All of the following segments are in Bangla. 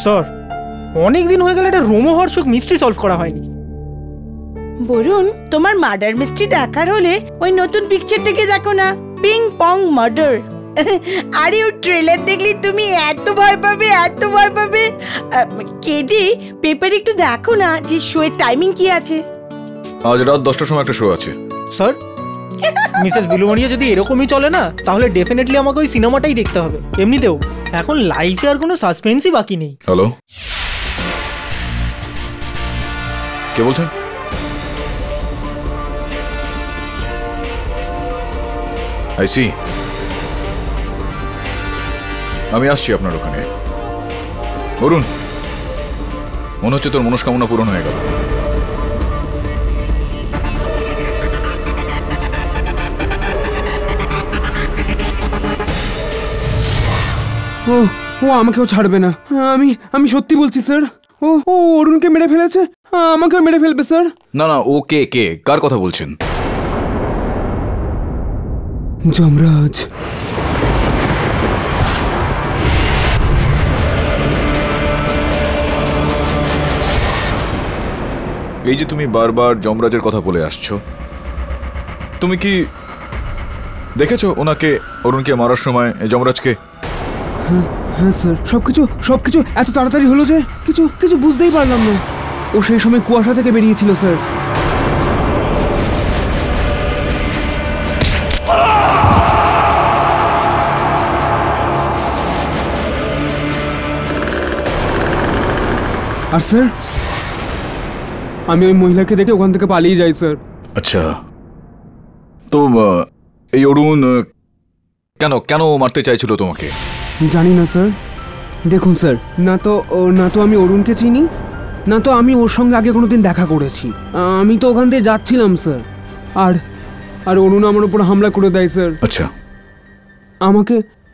স্যার, অনেক দিন হয়ে গেল একটা রোমহর্ষক মিস্ট্রি সলভ করা হয়নি। বরুণ, তোমার মার্ডার মিস্ট্রি দেখার হলে ওই নতুন পিকচারটাকে দেখো না, পিং পং মার্ডার। আরে ওই ট্রেলার দেখলে তুমি এত ভয় পাবে, এত ভয় পাবে। কেডি, পেপার একটু দেখো না যে শোয়ের টাইমিং কি আছে। আজ রাত 10টার সময় একটা শো আছে। স্যার, মিসেস বিলুমণিয়া যদি এরকমই চলে না, তাহলে ডেফিনেটলি আমাকে ওই সিনেমাটাই দেখতে হবে। এমনিতেও এখন লাইফে আর কোনো সাসপেন্সই বাকি নেই। হ্যালো, কে বলছেন? আই সি, আমি আসছি আপনার ওখানে। বলুন, মনে হচ্ছে তোর মনস্কামনা পূরণ হয়ে গেল। ও আমাকেও ছাড়বে না। আমি সত্যি বলছি স্যার। ও অরুণকে মেরে ফেলেছে, আমাকেও মেরে ফেলবে স্যার। না না, ও কে কার কথা বলছেন? যমরাজ। এই যে তুমি বারবার যমরাজের কথা বলে আসছো, তুমি কি দেখেছো ওনাকে, অরুণকে মারার সময় যমরাজকে? হ্যাঁ স্যার, সবকিছু এত তাড়াতাড়ি হলো যে কিছু বুঝতেই পারলাম না। ও সেই সময় কুয়াশা থেকে বেরিয়েছিল স্যার। আর স্যার আমি ওই মহিলাকে দেখে ওখান থেকে পালিয়ে যাই স্যার। আচ্ছা, তো এই অরুণ কেন কেন মারতে চাইছিল তোমাকে? জানি না স্যার। দেখুন স্যার, না তো আমি অরুণকে চিনি, না তো আমি ওর সঙ্গে আগে কোনোদিন দেখা করেছি। আমি তো ওখান থেকে যাচ্ছিলাম স্যার, আর অরুণ আমার উপর হামলা করে দেয় স্যার। আচ্ছা,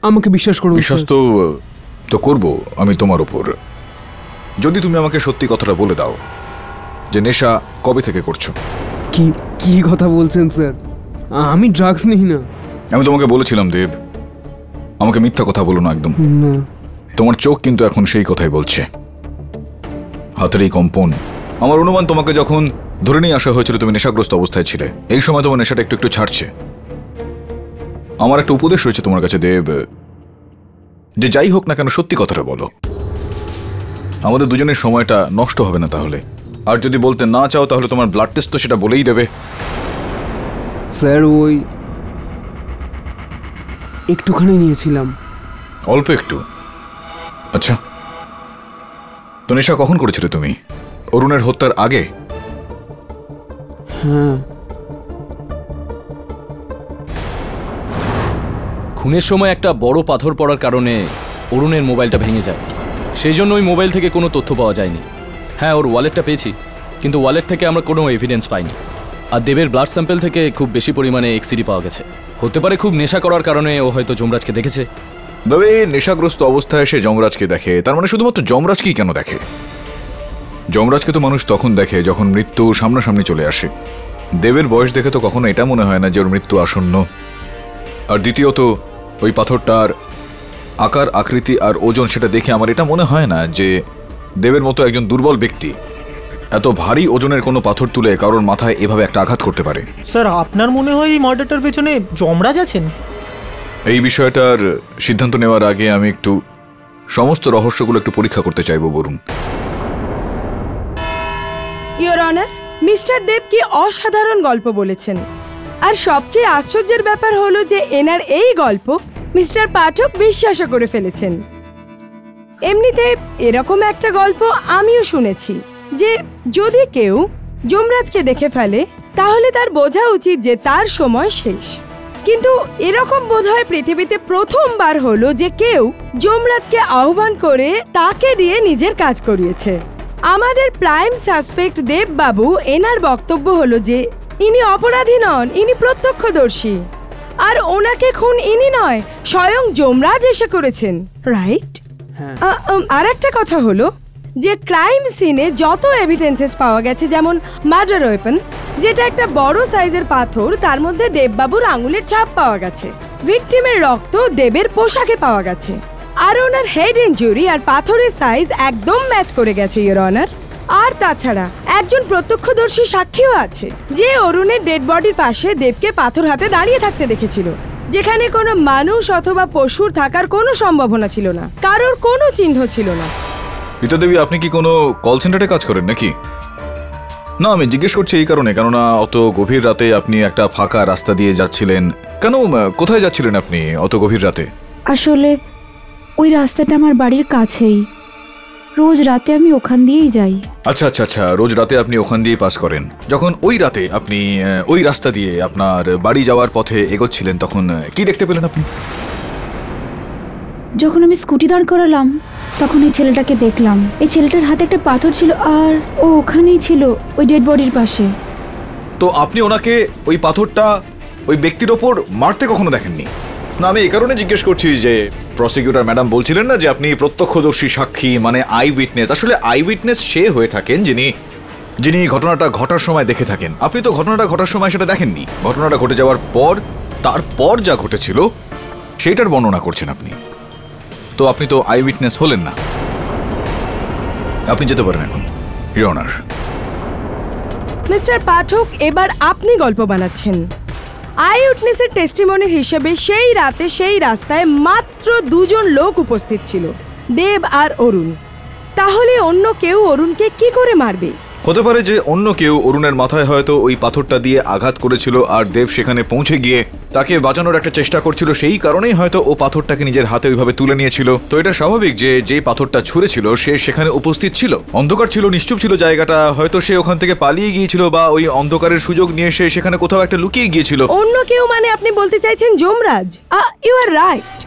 আমাকে বিশ্বাস করুন। বিশ্বাস তো করবো আমি তোমার উপর, যদি তুমি আমাকে সত্যি কথাটা বলে দাও যে নেশা কবে থেকে করছো। কি কথা বলছেন স্যার? আমি ড্রাগস নিই না। আমি তোমাকে বলেছিলাম দেব, আমাকে মিথ্যা কথা বলো না একদম। না। তোমার চোখ কিন্তু এখন সেই কথাই বলছে, হাতের এই কম্পন। আমার অনুমান তোমাকে যখন ধরে নিয়ে আসা হয়েছিল তুমি নেশাগ্রস্ত অবস্থায় ছিলে, এই সময় তোমার নেশাটা একটু একটু ছাড়ছে। আমার একটা উপদেশ রয়েছে তোমার কাছে দেব, যে যাই হোক না কেন সত্যি কথাটা বলো, আমাদের দুজনের সময়টা নষ্ট হবে না তাহলে। আর যদি বলতে না চাও তাহলে তোমার ব্লাড টেস্ট তো সেটা বলেই দেবে। স্যার ওই একটুখানি নিয়েছিলাম। অল্প একটু? আচ্ছা, তো নেশা কখন করেছিলে তুমি? অরুণের হত্যার আগে? হ্যাঁ। খুনের সময় একটা বড় পাথর পড়ার কারণে অরুণের মোবাইলটা ভেঙে যায়, সেই জন্য ওই মোবাইল থেকে কোনো তথ্য পাওয়া যায়নি। হ্যাঁ, ওর ওয়ালেটটা পেয়েছি, কিন্তু ওয়ালেট থেকে আমরা কোনো এভিডেন্স পাইনি। আর দেবের ব্লাড স্যাম্পল থেকে খুব বেশি পরিমাণে এক্সিডি পাওয়া গেছে। হতে পারে খুব নেশা করার কারণে ও হয়তো যমরাজকে দেখেছে। তবে নেশাগ্রস্ত অবস্থায় সে যমরাজকে দেখে, তার মানে শুধুমাত্র যমরাজকেই কেন দেখে? যমরাজকে তো মানুষ তখন দেখে যখন মৃত্যু সামনাসামনি চলে আসে। দেবের বয়স দেখে তো কখনো এটা মনে হয় না যে ওর মৃত্যু আসন্ন। আর দ্বিতীয়ত, ওই পাথরটার আকার আকৃতি আর ওজন সেটা দেখে আমার এটা মনে হয় না যে দেবের মতো একজন দুর্বল ব্যক্তি এত ভারী ওজনের কোনো পাথর তুলে কারোর মাথায় এভাবে একটা আঘাত করতে পারে। স্যার, আপনার মনে হয় এই মার্ডারটার পেছনে যমরাজ আছেন? এই বিষয়টার সিদ্ধান্ত নেওয়ার আগে আমি একটু সমস্ত রহস্যগুলো একটু পরীক্ষা করতে চাইব বরুণ। ইয়োর অনার, মিস্টার দেব কি অসাধারণ গল্প বলেছেন। আর সবচেয়ে আশ্চর্যের ব্যাপার হলো যে এনার এই গল্প মিস্টার পাঠক বিশ্বাসও করে ফেলেছেন। এমনিতে এরকম একটা গল্প আমিও শুনেছি যে যদি কেউ যমরাজকে দেখে ফেলে তাহলে তার বোঝা উচিত যে তার সময় শেষ। কিন্তু এরকম বোধহয় পৃথিবীতে প্রথমবার হলো যে কেউ যমরাজকে আহ্বান করে তাকে দিয়ে নিজের কাজ করিয়েছে। আমাদের প্রাইম সাসপেক্ট দেব বাবু, এনার বক্তব্য হলো যে ইনি অপরাধী নন, ইনি প্রত্যক্ষদর্শী। আর ওনাকে খুন ইনি নয়, স্বয়ং যমরাজ এসে করেছেন, রাইট? আর একটা কথা হলো যে ক্রাইম সিনে যত এভিডেন্সেস পাওয়া গেছে, যেমন মার্ডার ওয়েপন যেটা একটা বড় সাইজের পাথর, তার মধ্যে দেববাবুর আঙুলের ছাপ পাওয়া গেছে। ভিকটিমের রক্ত দেবের পোশাকে পাওয়া গেছে। আর ওনার হেড ইনজুরি আর পাথরের সাইজ একদম ম্যাচ করে গেছে, ইয়োর অনার। আর তাছাড়া একজন প্রত্যক্ষদর্শী সাক্ষীও আছে যে অরুণের ডেড বডির পাশে দেবকে পাথর হাতে দাঁড়িয়ে থাকতে দেখেছিল, যেখানে কোনো মানুষ অথবা পশুর থাকার কোনো সম্ভাবনা ছিল না, কারোর কোনো চিহ্ন ছিল না। রীতা দেবী, আপনি কি কোনো কল সেন্টারে কাজ করেন নাকি? না, আমি জিজ্ঞেস করছি এই কারণে, কেননা অত গভীর রাতে আপনি একটা ফাঁকা রাস্তা দিয়ে যাচ্ছিলেন কেন? কোথায় যাচ্ছিলেন আপনি অত গভীর রাতে? আসলে ওই রাস্তাটা আমার বাড়ির কাছেই, রোজ রাতে আমি ওখান দিয়েই যাই। আচ্ছা আচ্ছা আচ্ছা, রোজ রাতে আপনি ওখান দিয়ে পাস করেন। যখন ওই রাতে আপনি ওই রাস্তা দিয়ে আপনার বাড়ি যাওয়ার পথে এগোচ্ছিলেন তখন কি দেখতে পেলেন আপনি? যখন আমি স্কুটি দাঁড় করালাম তখন এই ছেলেটাকে দেখলাম। এই ছেলেটার হাতে একটা পাথর ছিল আর ও ওখানেই ছিল ওই ডেড বডির পাশে। তো আপনি ওনাকে ওই পাথরটা ওই ব্যক্তির ওপর মারতে কখনো দেখেননি? না, আমি এই কারণে জিজ্ঞেস করছি যে প্রসিকিউটর ম্যাডাম বলছিলেন না যে আপনি প্রত্যক্ষদর্শী সাক্ষী, মানে আই উইটনেস। আসলে আই উইটনেস সে হয়ে থাকেন যিনি ঘটনাটা ঘটার সময় দেখে থাকেন। আপনি তো ঘটনাটা ঘটার সময় সেটা দেখেননি, ঘটনাটা ঘটে যাওয়ার পর তারপর যা ঘটেছিল সেইটার বর্ণনা করছেন আপনি। তো আপনি তো আই উইটনেস হলেন না। আপনি যেতে পারেন এখন, ইয়োর অনার। মিস্টার পাঠক, এবার আপনি গল্প বানাচ্ছেন। আই উইটনেসের টেস্টিমনির হিসেবে সেই রাতে সেই রাস্তায় মাত্র দুজন লোক উপস্থিত ছিল, দেব আর অরুণ। তাহলে অন্য কেউ অরুণকে কি করে মারবে? হতে পারে যে অন্য কেউ অরুণের মাথায় হয়তো ওই পাথরটা দিয়ে আঘাত করেছিল আর দেব সেখানে পৌঁছে গিয়ে তাকে বাঁচানোর একটা চেষ্টা করছিল, সেই কারণেই হয়তো ও পাথরটাকে নিজের হাতে ওইভাবে তুলে নিয়েছিল। তো এটা স্বাভাবিক যে যেই পাথরটা ছুঁড়েছিল সে সেখানে উপস্থিত ছিল, অন্ধকার ছিল, নিশ্চুপ ছিল জায়গাটা, হয়তো সে ওখান থেকে পালিয়ে গিয়েছিল বা ওই অন্ধকারের সুযোগ নিয়ে সে সেখানে কোথাও একটা লুকিয়ে গিয়েছিল। অন্য কেউ মানে আপনি বলতে চাইছেন Yamraj? You are right,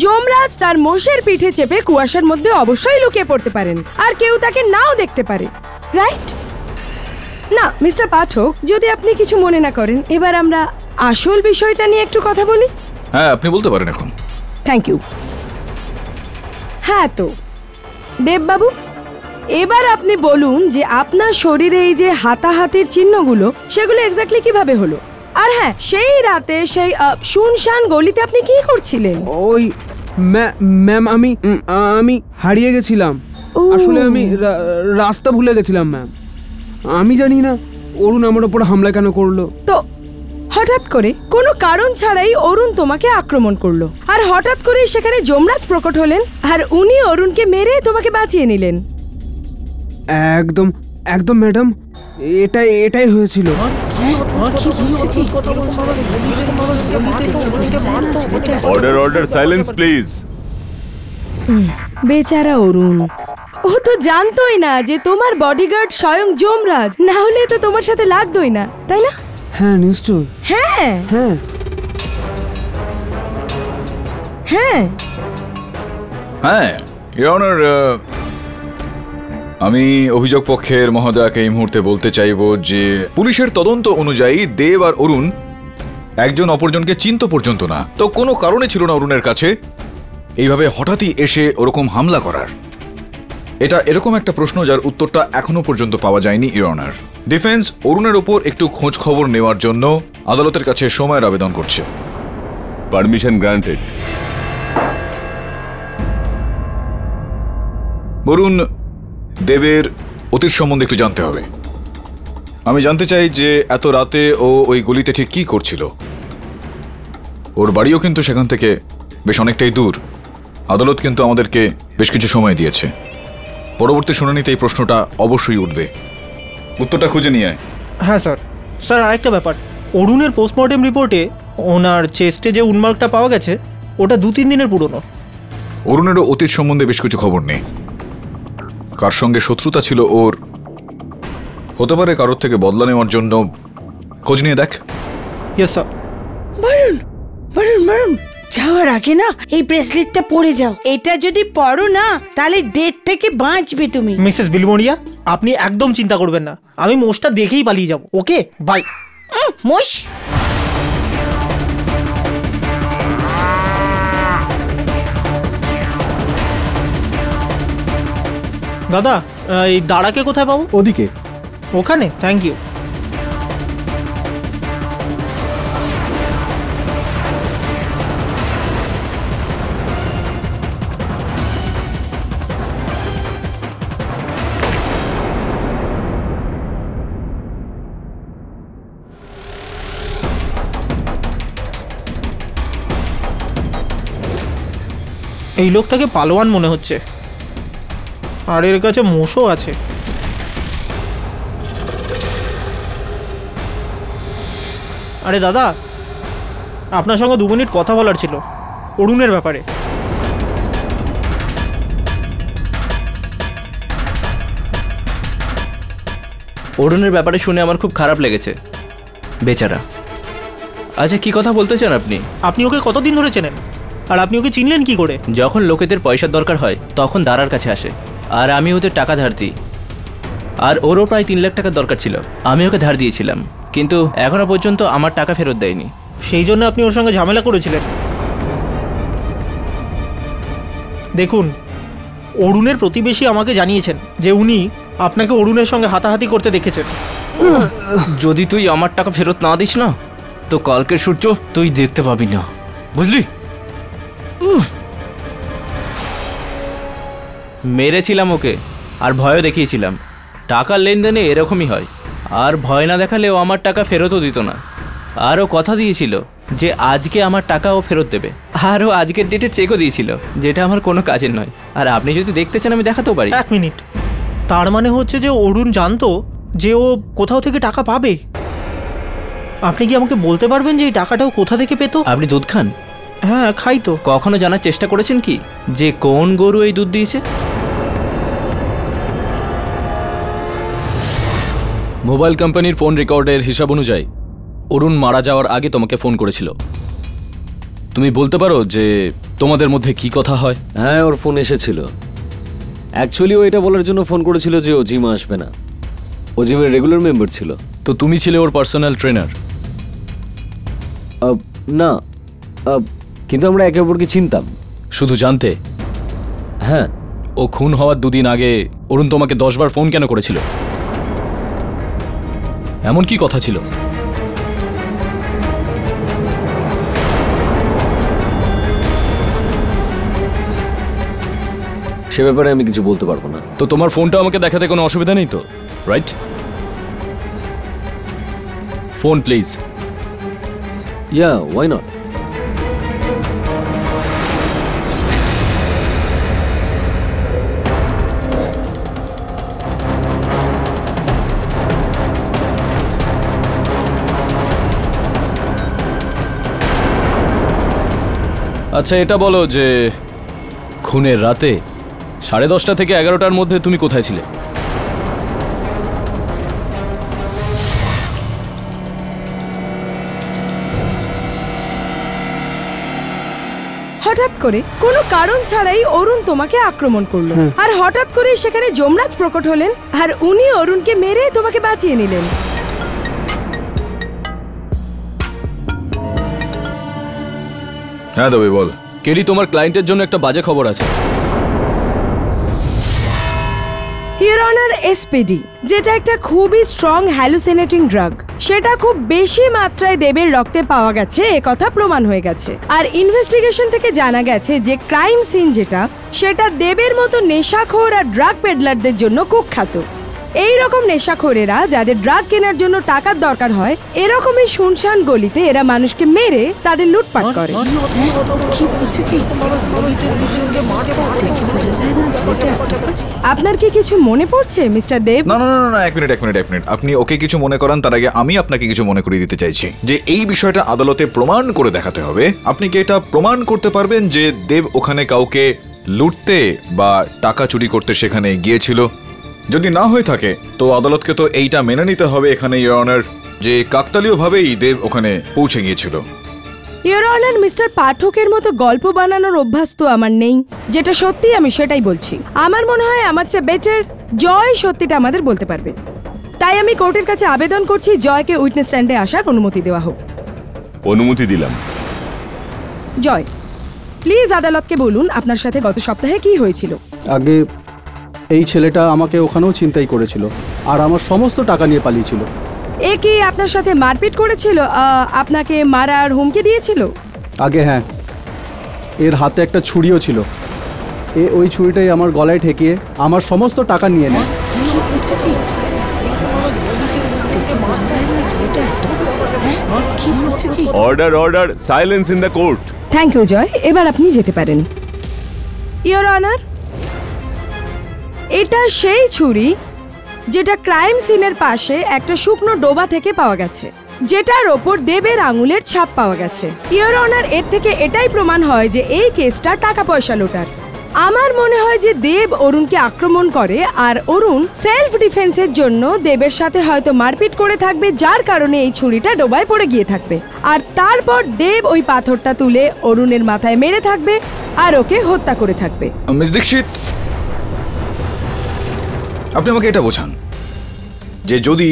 Yamraj তার মোষের পিঠে চেপে কুয়াশার মধ্যে অবশ্যই লুকিয়ে পড়তে পারেন, আর কেউ তাকে নাও দেখতে পারে, রাইট? না মিস্টার পাঠক, যদি আপনি কিছু মনে না করেন, এবার আমরা আসল বিষয়টা নিয়ে একটু কথা বলি। হ্যাঁ, আপনি বলতে পারেন এখন। Thank you. হ্যাঁ, তো দেববাবু, এবার আপনি বলুন যে আপনার শরীরে এই যে হাতাহাতির চিহ্নগুলো, সেগুলো এক্স্যাক্টলি কিভাবে হলো? আর হ্যাঁ, সেই রাতে সেই শুনশান গলিতে আপনি কি করছিলেন? ওই ম্যাম আমি হারিয়ে গেছিলাম। আসলে আমি রাস্তা ভুলে গেছিলাম ম্যাম। আমি জানি না অরুণ আমার ওপর হামলা কেন করলো। তো হঠাৎ করে কোনো কারণ ছাড়াই অরুণ তোমাকে আক্রমণ করলো, আর হঠাৎ করেই সেখানে যমরাজ প্রকট হলেন, আর উনি অরুণকে মেরে তোমাকে বাঁচিয়ে নিলেন। একদম একদম ম্যাডাম, এটাই হয়েছিল। Order silence please. বেচারা অরুণ, ও তো জানতোই না যে তোমার বডিগার্ড স্বয়ং যমরাজ, না হলে তো তোমার সাথে লাগতোই না, তাই না? হ্যাঁ নিশ্চয়। হ্যাঁ হ্যাঁ হ্যাঁ হ্যাঁ, ইওর অনার, আমি অভিযোগ পক্ষের মহোদয়কে এই মুহূর্তে বলতে চাইব যে পুলিশের তদন্ত অনুযায়ী দেব আর অরুণ একজন অপরজনকে চিনত পর্যন্ত না। তো কোনো কারণে ছিল না অরুণের কাছে এইভাবে হঠাৎই এসে ওরকম হামলা করার। এটা এরকম একটা প্রশ্ন যার উত্তরটা এখনো পর্যন্ত পাওয়া যায়নি ইওর অনার। ডিফেন্স অরুণের ওপর একটু খোঁজ খবর নেওয়ার জন্য আদালতের কাছে সময়ের আবেদন করছে। Permission granted. বরুণ, দেবের অতীত সম্বন্ধে একটু জানতে হবে। আমি জানতে চাই যে এত রাতে ও ওই গলিতে ঠিক কি করছিল। ওর বাড়িও কিন্তু সেখান থেকে বেশ অনেকটাই দূর। আদালত কিন্তু আমাদেরকে বেশ কিছু সময় দিয়েছে। পরবর্তী শুনানিতে এই প্রশ্নটা অবশ্যই উঠবে। উত্তরটা খুঁজে নিয়ে আয়। হ্যাঁ স্যার। স্যার, আরেকটা ব্যাপার, অরুণের পোস্টমর্টেম রিপোর্টে ওনার চেস্টে যে উন্মার্কটা পাওয়া গেছে ওটা 2-3 দিনের পুরনো। অরুণেরও অতীত সম্বন্ধে বেশ কিছু খবর নেই। কার সঙ্গে শত্রুতা ছিল ওর, হতে পারে কারোর থেকে বদলা নেওয়ার জন্য। খোঁজ নিয়ে দেখ। Yes sir. বরুণ বরুণ বরুণ, যাওয়ার আগে না এই ব্রেসলেটটা পরে যাও। এটা যদি পরো না তাহলে ডেট থেকে বাঁচবে তুমি। মিসেস বিলমোরিয়া, আপনি একদম চিন্তা করবেন না, আমি মোষটা দেখেই পালিয়ে যাব। Okay, bye. মোষ? দাদা, এই দাঁড়াকে কোথায় পাবো? ওদিকে। ওখানে? Thank you. এই লোকটাকে পালোয়ান মনে হচ্ছে, আর এর কাছে মোষও আছে। আরে দাদা, আপনার সঙ্গে 2 মিনিট কথা বলার ছিল অরুণের ব্যাপারে। অরুণের ব্যাপারে শুনে আমার খুব খারাপ লেগেছে, বেচারা। আচ্ছা, কি কথা বলতে চান আপনি? আপনি ওকে কতদিন ধরে চেনেন, আর আপনি ওকে চিনলেন কি করে? যখন লোকেদের পয়সার দরকার হয় তখন দাঁড়ার কাছে আসে, আর আমি ওদের টাকা ধার দিই। আর ওরও প্রায় 3 লাখ টাকার দরকার ছিল, আমি ওকে ধার দিয়েছিলাম, কিন্তু এখনো পর্যন্ত আমার টাকা ফেরত দেয়নি। সেই জন্য আপনি ওর সঙ্গে ঝামেলা করেছিলেন? দেখুন, অরুণের প্রতিবেশী আমাকে জানিয়েছেন যে উনি আপনাকে অরুণের সঙ্গে হাতাহাতি করতে দেখেছেন। যদি তুই আমার টাকা ফেরত না দিস না, তো কালকের সূর্য তুই দেখতে পাবি না, বুঝলি? মেরেছিলাম ওকে, আর ভয়ও দেখিয়েছিলাম। টাকার লেনদেনে এরকমই হয়, আর ভয় না দেখালেও আমার টাকা ফেরতও দিত না। আর ও কথা দিয়েছিল যে আজকে আমার টাকা ও ফেরত দেবে, আর ও আজকের ডেটের চেকও দিয়েছিল, যেটা আমার কোনো কাজের নয়। আর আপনি যদি দেখতে চান আমি দেখাতেও পারি। 1 মিনিট। তার মানে হচ্ছে যে অরুণ জানতো যে ও কোথাও থেকে টাকা পাবে, আপনি কি আমাকে বলতে পারবেন যে এই টাকাটাও কোথা থেকে পেতো? আপনি দুধ খান? হ্যাঁ খাই তো। কখনো জানার চেষ্টা করেছেন কি যে কোন গরু এই দুধ দিয়েছে? মোবাইল কোম্পানির ফোন রেকর্ডের হিসাব অনুযায়ী অরুণ মারা যাওয়ার আগে তোমাকে ফোন করেছিল। তুমি বলতে পারো যে তোমাদের মধ্যে কি কথা হয়? হ্যাঁ, ওর ফোন এসেছিল। অ্যাকচুয়ালি ও এটা বলার জন্য ফোন করেছিল যে ও জিমে আসবে না। ও জিমের রেগুলার মেম্বার ছিল। তো তুমি ছিলে ওর পার্সোনাল ট্রেনার? না, কিন্তু আমরা একে অপরকে চিনতাম। শুধু জানতে? হ্যাঁ। ও খুন হওয়ার 2 দিন আগে অরুণ তোমাকে 10 বার ফোন কেন করেছিল? এমন কি কথা ছিল? সে ব্যাপারে আমি কিছু বলতে পারবো না। তো তোমার ফোনটা আমাকে দেখাতে কোনো অসুবিধা নেই তো, right? Phone please. Yeah, why not? আচ্ছা এটা বলো যে খুনের রাতে 10:30 থেকে 11টার মধ্যে তুমি কোথায় ছিলে? হঠাৎ করে কোনো কারণ ছাড়াই অরুণ তোমাকে আক্রমণ করলো, আর হঠাৎ করে সেখানে যমরাজ প্রকট হলেন, আর উনি অরুণকে মেরে তোমাকে বাঁচিয়ে নিলেন। হ্যাঁ দেবী বল। কেডি, তোমার ক্লায়েন্টের জন্য একটা বাজে খবর আছে। ইওর অনার, এসপিডি, যেটা একটা খুবই স্ট্রং হ্যালুসিনেটিং ড্রাগ, সেটা খুব বেশি মাত্রায় দেবের রক্তে পাওয়া গেছে, একথা প্রমাণ হয়ে গেছে। আর ইনভেস্টিগেশন থেকে জানা গেছে যে ক্রাইম সিন যেটা, সেটা দেবের মতো নেশাখোর আর ড্রাগ পেডলারদের জন্য কুখ্যাত। এই রকম নেশাখোরেরা যাদের ড্রাগ কেনার জন্য টাকার দরকার হয়, এরকমই শুনশান গলিতে এরা মানুষকে মেরে তাদের লুটপাট করে। আপনার কি কিছু মনে পড়ছে মিস্টার দেব? না না না, এক মিনিট। আপনি ওকে কিছু মনে করান, তার আগে আমি আপনাকে কিছু মনে করিয়ে দিতে চাইছি যে এই বিষয়টা আদালতে প্রমাণ করে দেখাতে হবে। আপনি কি এটা প্রমাণ করতে পারবেন যে দেব ওখানে কাউকে লুটতে বা টাকা চুরি করতে সেখানে গিয়েছিল? যদি না হয়ে থাকে তো আদালতকে তো এইটা মেনে নিতে হবে এখানে ইওর অনার যে কাকতালীয়ভাবেই দেব ওখানে পৌঁছে গিয়েছিল। ইওর অনার, মিস্টার পাঠকের মতো গল্প বানানোর অভ্যাস তো আমার নেই। যেটা সত্যি আমি সেটাই বলছি। আমার মনে হয় আমার চেয়ে বেটার জয় সত্যিটা আমাদের বলতে পারবে। তাই আমি কোর্টের কাছে আবেদন করছি জয়কে উইটনেস স্ট্যান্ডে আসার অনুমতি দেওয়া হোক। অনুমতি দিলাম। জয়, প্লিজ আদালতকে বলুন আপনার সাথে গত সপ্তাহে কি হয়েছিল। আগে এই ছেলেটা আমাকে ওখানেও ছিনতাই করেছিল আর আমার সমস্ত টাকা নিয়ে পালিয়েছিল। এ কি আপনার সাথে মারপিট করেছিল, আপনাকে মারার হুমকি দিয়েছিল? আগে হ্যাঁ, এর হাতে একটা ছুরিও ছিল। ওই ছুরিটাই আমার গলায় ঠেকিয়ে আমার সমস্ত টাকা নিয়ে নেয়। Order order, silence in the court. Thank you Joy, এবার আপনি যেতে পারেন। ইওর অনার, এটা সেই ছুরি যেটা ক্রাইম সিনের পাশে একটা শুকনো ডোবা থেকে পাওয়া গেছে, যেটার ওপর দেবের আঙুলের ছাপ পাওয়া গেছে। ইওর অনার, এর থেকে এটাই প্রমাণ হয় যে এই কেসটা টাকা পয়সা লোটার। আমার মনে হয় যে দেব অরুণকে আক্রমণ করে আর অরুণ সেলফ ডিফেন্সের জন্য দেবের সাথে হয়তো মারপিট করে থাকবে, যার কারণে এই ছুরিটা ডোবায় পড়ে গিয়ে থাকবে। আর তারপর দেব ওই পাথরটা তুলে অরুণের মাথায় মেরে থাকবে আর ওকে হত্যা করে থাকবে। মিস দীক্ষিত, আপনি আমাকে এটা বোঝান যে যদি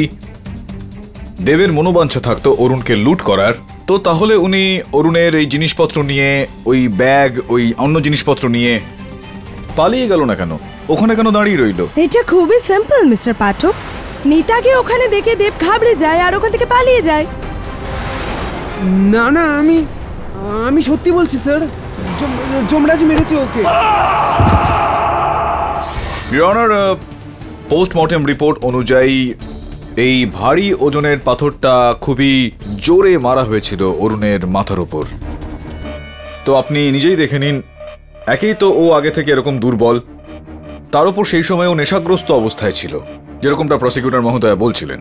দেবের মনোবাঞ্ছা থাকতো অরুণকে লুট করার, তো তাহলে উনি অরুণের এই জিনিসপত্র নিয়ে, ওই ব্যাগ, ওই অন্য জিনিসপত্র নিয়ে পালিয়ে গেল না কেন? ওখানে কেন দাঁড়িয়ে রইল? এটা খুবই সিম্পল মিস্টার পাঠক। নিতাকে ওখানে দেখে দেব ঘাবড়ে যায় আর ওখান থেকে পালিয়ে যায়। না না, আমি সত্যি বলছি স্যার, যমরাজ মেরেছে ওকে। ইওর অনার, পোস্টমর্টেম রিপোর্ট অনুযায়ী এই ভারী ওজনের পাথরটা খুবই জোরে মারা হয়েছিল অরুণের মাথার উপর। তো আপনি নিজেই দেখে নিন, একেই তো ও আগে থেকে এরকম দুর্বল, তার উপর সেই সময় ও নেশাগ্রস্ত অবস্থায় ছিল, যেরকমটা প্রসিকিউটর মহোদয় বলছিলেন।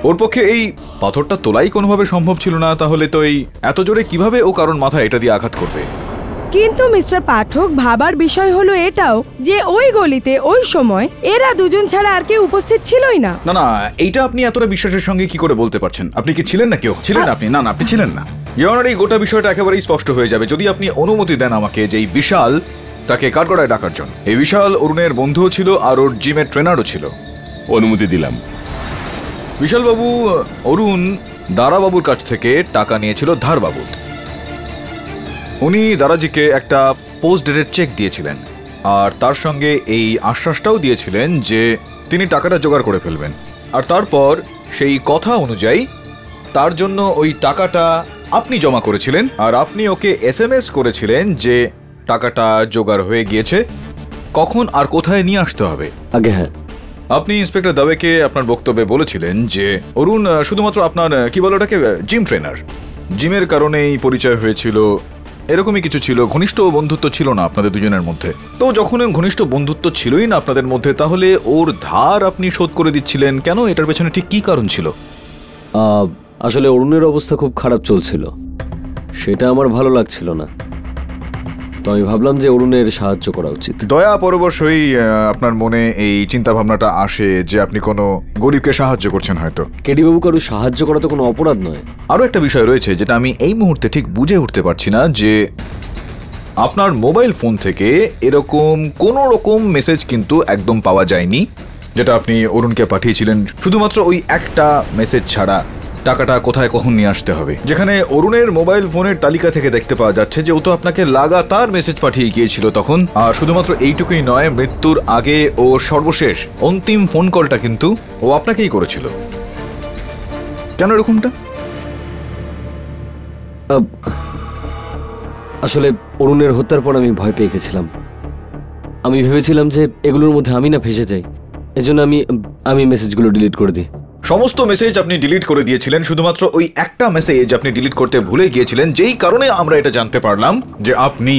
ওর পক্ষে এই পাথরটা তোলাই কোনোভাবে সম্ভব ছিল না, তাহলে তো এই এত জোরে কিভাবে ও কারণ মাথায় এটা দিয়ে আঘাত করবে? কিন্তু মিস্টার পাঠক, ভাবার বিষয় হলো এটাও যে ওই গলিতে ওই সময় এরা দুজন ছাড়া আর কেউ উপস্থিত ছিলই না। না না, এইটা আপনি এতটা বিশ্বাসের সঙ্গে কি করে বলতে পারছেন? আপনি কি ছিলেন না? কেউ ছিলেন আপনি? না না, আপনি ছিলেন না। ইওনার এই গোটা বিষয়টা একেবারেই স্পষ্ট হয়ে যাবে যদি আপনি অনুমতি দেন আমাকে যে এই বিশাল তাকে কাঠগড়ায় ডাকার জন্য। এই বিশাল অরুণের বন্ধুও ছিল আর ওর জিমের ট্রেনারও ছিল। অনুমতি দিলাম। বিশালবাবু, অরুণ দারাবাবুর কাছ থেকে টাকা নিয়েছিল ধার বাবদ। উনি দারাজিকে একটা পোস্ট ডেটেড চেক দিয়েছিলেন আর তার সঙ্গে এই আশ্বাসটাও দিয়েছিলেন যে তিনি টাকাটা জোগাড় করে ফেলবেন। আর তারপর সেই কথা অনুযায়ী তার জন্য ওই টাকাটা আপনি জমা করেছিলেন আর আপনি ওকে SMS করেছিলেন যে টাকাটা জোগাড় হয়ে গিয়েছে, কখন আর কোথায় নিয়ে আসতে হবে। আগে হ্যাঁ, আপনি ইন্সপেক্টর দাবেকে আপনার বক্তব্যে বলেছিলেন যে অরুণ শুধুমাত্র আপনার কি বলে ওটাকে জিম ট্রেনার, জিমের কারণেই পরিচয় হয়েছিল, এরকমই কিছু ছিল, ঘনিষ্ঠ বন্ধুত্ব ছিল না আপনাদের দুজনের মধ্যে। তো যখন ঘনিষ্ঠ বন্ধুত্ব ছিলই না আপনাদের মধ্যে, তাহলে ওর ধার আপনি শোধ করে দিচ্ছিলেন কেন? এটার পেছনে ঠিক কি কারণ ছিল? আসলে অরুণের অবস্থা খুব খারাপ চলছিল, সেটা আমার ভালো লাগছিল না, তো আমি ভাবলাম যে অরুণের সাহায্য করা উচিত। দয়া পরবশই আপনার মনে এই চিন্তা ভাবনাটা আসে যে আপনি কোনো গরিবকে সাহায্য করছেন হয়তো। কেডিবাবু, কারো সাহায্য করা তো কোনো অপরাধ নয়। আরও একটা বিষয় রয়েছে যেটা আমি এই মুহূর্তে ঠিক বুঝে উঠতে পারছি না, যে আপনার মোবাইল ফোন থেকে এরকম কোনো রকম মেসেজ কিন্তু একদম পাওয়া যায়নি যেটা আপনি অরুণকে পাঠিয়েছিলেন, শুধুমাত্র ওই একটা মেসেজ ছাড়া টাকাটা কোথায় কখন নিয়ে আসতে হবে, যেখানে অরুণের মোবাইল ফোনের তালিকা থেকে দেখতে পাওয়া যাচ্ছে যে ও তো আপনাকে লাগাতার মেসেজ পাঠিয়ে গিয়েছিল তখন। আর শুধুমাত্র এইটুকুই নয়, মৃত্যুর আগে ও সর্বশেষ অন্তিম ফোন কলটা কিন্তু ও আপনাকেই করেছিল। কেন এরকমটা? আসলে অরুণের হত্যার পর আমি ভয় পেয়ে গেছিলাম। আমি ভেবেছিলাম যে এগুলোর মধ্যে আমি না ফেসে যাই, এজন্য আমি মেসেজগুলো ডিলিট করে দিই। সমস্ত মেসেজ আপনি ডিলিট করে দিয়েছিলেন, শুধুমাত্র ওই একটা মেসেজ আপনি ডিলিট করতে ভুলে গিয়েছিলেন, যেই কারণে আমরা এটা জানতে পারলাম যে আপনি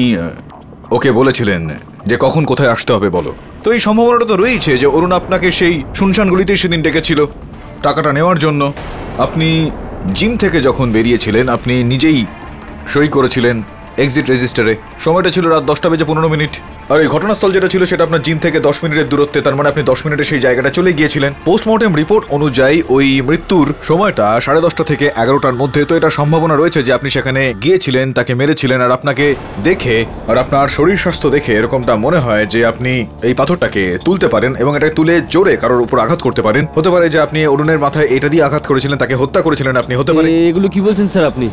ওকে বলেছিলেন যে কখন কোথায় আসতে হবে বলো। তো এই সম্ভাবনাটা তো রয়েছে যে অরুণ আপনাকে সেই শুনশান গলিতেই সেদিন ডেকেছিল টাকাটা নেওয়ার জন্য। আপনি জিম থেকে যখন বেরিয়েছিলেন আপনি নিজেই সই করেছিলেন এক্সিট রেজিস্টারে। সময়টা ছিল রাত 10:15। আর এই ঘটনাস্থল যেটা ছিল সেটা আপনার জিম থেকে 10 মিনিটের দূরত্বে, তার মানে আপনি 10 মিনিটে সেই জায়গাটা চলে গিয়েছিলেন। পোস্টমর্টেম রিপোর্ট অনুযায়ী ওই মৃত্যুর সময়টা 10:30 থেকে 11টার মধ্যে। তো এটা সম্ভাবনা রয়েছে যে আপনি সেখানে গিয়েছিলেন, তাকে মেরেছিলেন, আর আপনাকে দেখে আর আপনার শরীর স্বাস্থ্য দেখে এরকমটা মনে হয় যে আপনি এই পাথরটাকে তুলতে পারেন এবং এটাকে তুলে জোরে কারোর উপর আঘাত করতে পারেন। হতে পারে যে আপনি অরুণের মাথায় এটা দিয়ে আঘাত করেছিলেন, তাকে হত্যা করেছিলেন আপনি। হতে পারে। এগুলো কি বলছেন স্যার আপনি?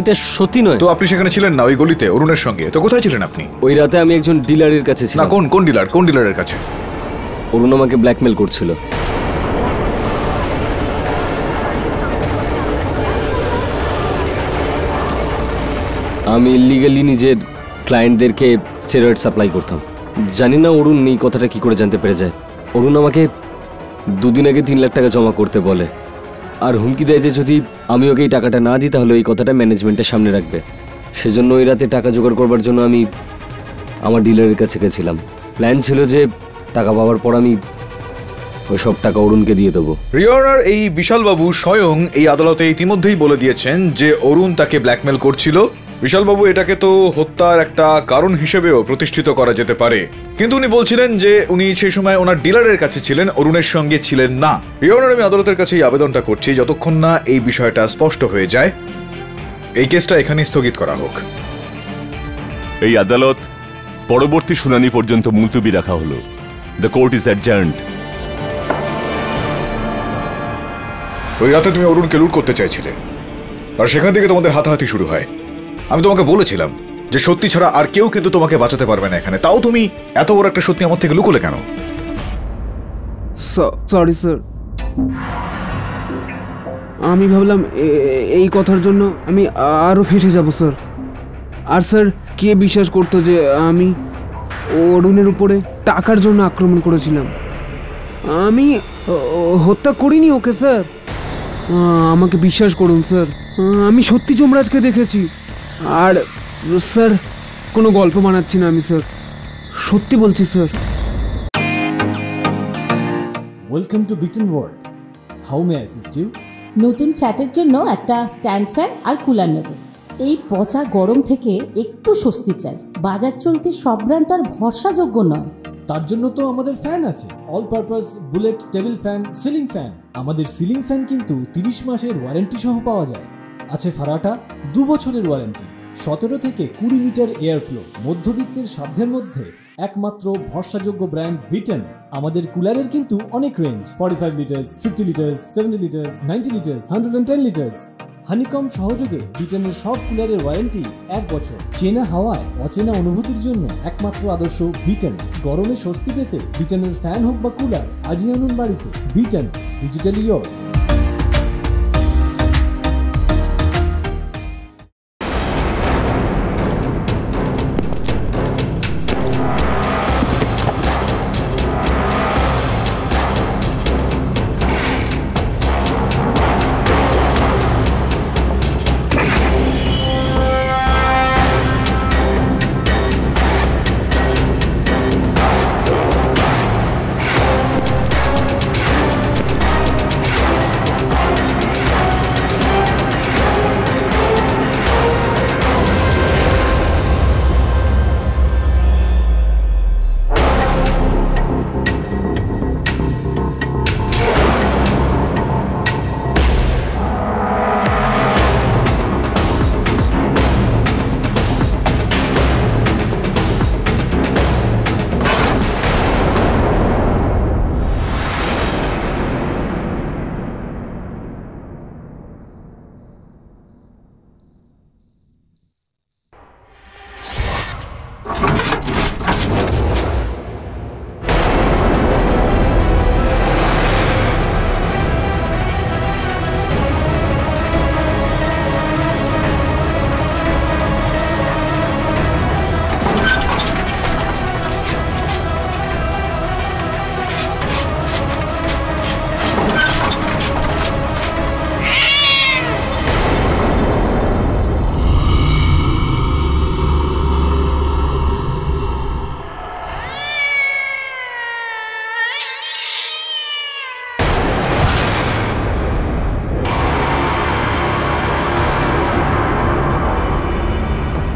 এটা সত্যি নয়। তো আপনি সেখানে ছিলেন না ওই গলিতে অরুণের সঙ্গে? তো কোথায় ছিলেন আপনি? ওই রাতে আমি একজন ডিলারের কাছে ছিলাম। না, কোন ডিলার? কোন ডিলারের কাছে? অরুণ আমাকে ব্ল্যাকমেল করছিল। আমি ইলিগালি নিজের ক্লায়েন্টদেরকে স্টেরয়েড সাপ্লাই করতাম। জানি না অরুণ এই কথাটা কি করে জানতে পেরে যায়। অরুণ আমাকে 2 দিন আগে 3 লাখ টাকা জমা করতে বলে আর হুমকি দেয় যে যদি আমি ওকে এই টাকাটা না দিই তাহলে এই কথাটা ম্যানেজমেন্টের সামনে রাখবে। সেজন্য ওই রাতে টাকা জোগাড় করবার জন্য আমি আমার ডিলারের কাছে গেছিলাম। প্ল্যান ছিল যে টাকা পাওয়ার পর আমি ওই সব টাকা অরুণকে দিয়ে দেবো। রিওনার এই বিশালবাবু স্বয়ং এই আদালতে ইতিমধ্যেই বলে দিয়েছেন যে অরুণ তাকে ব্ল্যাকমেল করছিল। বিশালবাবু এটাকে তো হত্যার একটা কারণ হিসেবেও প্রতিষ্ঠিত করা যেতে পারে, কিন্তু উনি বলছিলেন যে উনি সেই সময় ওনার ডিলারের কাছে ছিলেন, অরুণের সঙ্গে ছিলেন না। রিওনার আমি আদালতের কাছে এই আবেদনটা করছি, যতক্ষণ না এই বিষয়টা স্পষ্ট হয়ে যায় এই কেসটা এখানেই স্থগিত করা হোক। এই আদালত পরবর্তী শুনানি পর্যন্ত মুলতবি রাখা হলো। The court is adjourned. ওই রাতে তুমি অরুণকে লুট করতে চাইছিলে আর সেখান থেকে তোমাদের হাতাহাতি শুরু হয়। আমি তোমাকে বলেছিলাম যে সত্যি ছাড়া আর কেউ কিন্তু তোমাকে বাঁচাতে পারবে না এখানে, তাও তুমি এত বড় একটা সত্যি আমার থেকে লুকোলে কেন? সরি স্যার, আমি ভাবলাম এই কথার জন্য আমি আরও ফেসে যাব স্যার। আর স্যার, কে বিশ্বাস করতো যে আমি অরুণের উপরে টাকার জন্য আক্রমণ করেছিলাম? আমি হত্যা করিনি ওকে স্যার, আমাকে বিশ্বাস করুন স্যার। আমি সত্যি যমরাজকে দেখেছি। আর স্যার, কোনো গল্প বানাচ্ছি না আমি স্যার, সত্যি বলছি sir. Welcome to beaten world. How may assist you? নতুন ফ্ল্যাটের জন্য একটা স্ট্যান্ড ফ্যান আর কুলার নেব। এই পচা গরম থেকে একটু স্বস্তি চাই। বাজার চলতে সব ব্র্যান্ড তো আর ভরসাযোগ্য নয়। তার জন্য তো আমাদের ফ্যান আছে, all purpose bullet table fan, ceiling fan. আমাদের সিলিং ফ্যান কিন্তু 30 মাসের ওয়ারেন্টি সহ পাওয়া যায়। আছে ফারাটা 2 বছরের ওয়ারেন্টি, 17 থেকে 20 মিটার এয়ার ফ্লো, মধ্যবিত্তের সাধ্যের মধ্যে একমাত্র ভরসাযোগ্য ব্র্যান্ড বিটেন। আমাদের কুলারের কিন্তু অনেক range, 45 litres, 50 litres, 70 litres, 90 litres, 110 litres. Honeycomb সহযোগে বিটেনের সব কুলারের ওয়ারেন্টি 1 বছর। চেনা হাওয়ায় অচেনা অনুভূতির জন্য একমাত্র আদর্শ বিটেন। গরমে স্বস্তি পেতে বিটেনের ফ্যান হোক বা কুলার, আজই আনুন বাড়িতে। Biten, digitally yours.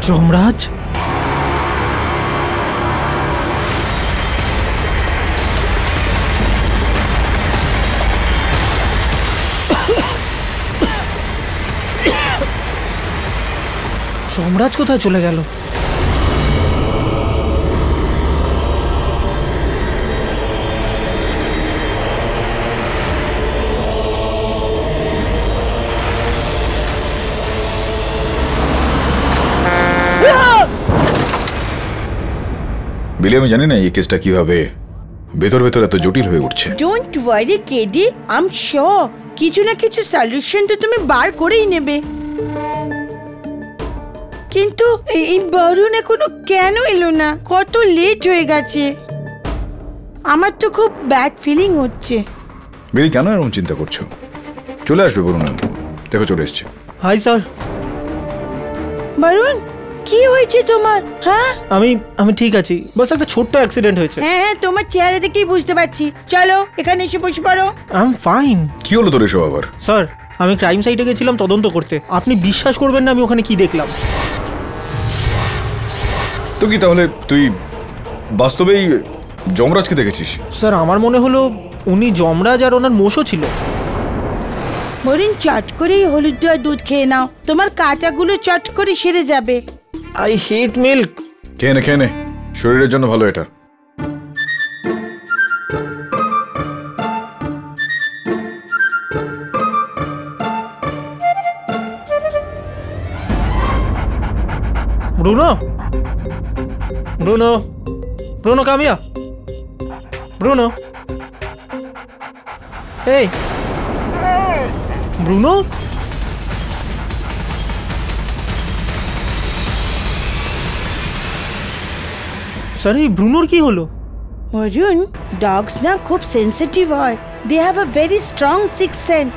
Yamraj, Yamraj কোথায় চলে গেল? বিলি, আমি জানি না এই কেসটা কিভাবে ভেতর ভেতর এত জটিল হয়ে উঠছে। Don't worry KD, I am sure কিছু না কিছু সলিউশন তো তুমি বার করেই নেবে। কিন্তু এই বরুণ এখনো কেন এলো না? কত লেট হয়ে গেছে। আমার তো খুব ব্যাড ফিলিং হচ্ছে। বিলি, কেন এরকম চিন্তা করছো? চলে আসবে বরুণ, দেখো চলে এসছে। Hi sir. বরুণ, কি হয়েছে তোমার? হ্যাঁ, আমি ঠিক আছি, বাস একটা ছোট্ট অ্যাক্সিডেন্ট হয়েছে। হ্যাঁ, তোমার চেহারা দেখেই বুঝতে পারছি। চলো এখানে এসে বসে পড়ো। I am fine. কি হলো তোর এসব আবার? স্যার, আমি ক্রাইম সাইটে গেছিলাম তদন্ত করতে। আপনি বিশ্বাস করবেন না আমি ওখানে কি দেখলাম। তো কি তাহলে তুই বাস্তবেই যমরাজকে দেখেছিস? স্যার, আমার মনে হলো উনি যমরাজ আর ওনার মোষও ছিল। বরুণ, চট করেই হলুদ দেওয়া দুধ খেয়ে নাও, তোমার কাঁটাগুলো চট করে সেরে যাবে। I hate milk. খেয়ে নে, শরীরের জন্য ভালো এটা। Bruno, Bruno, Bruno, come here. Bruno. Hey. Bruno? Sir, এই ব্রুনোর কি হলো? বরুণ, ডগস না খুব সেন্সিটিভ হয়। They have a very strong six sense.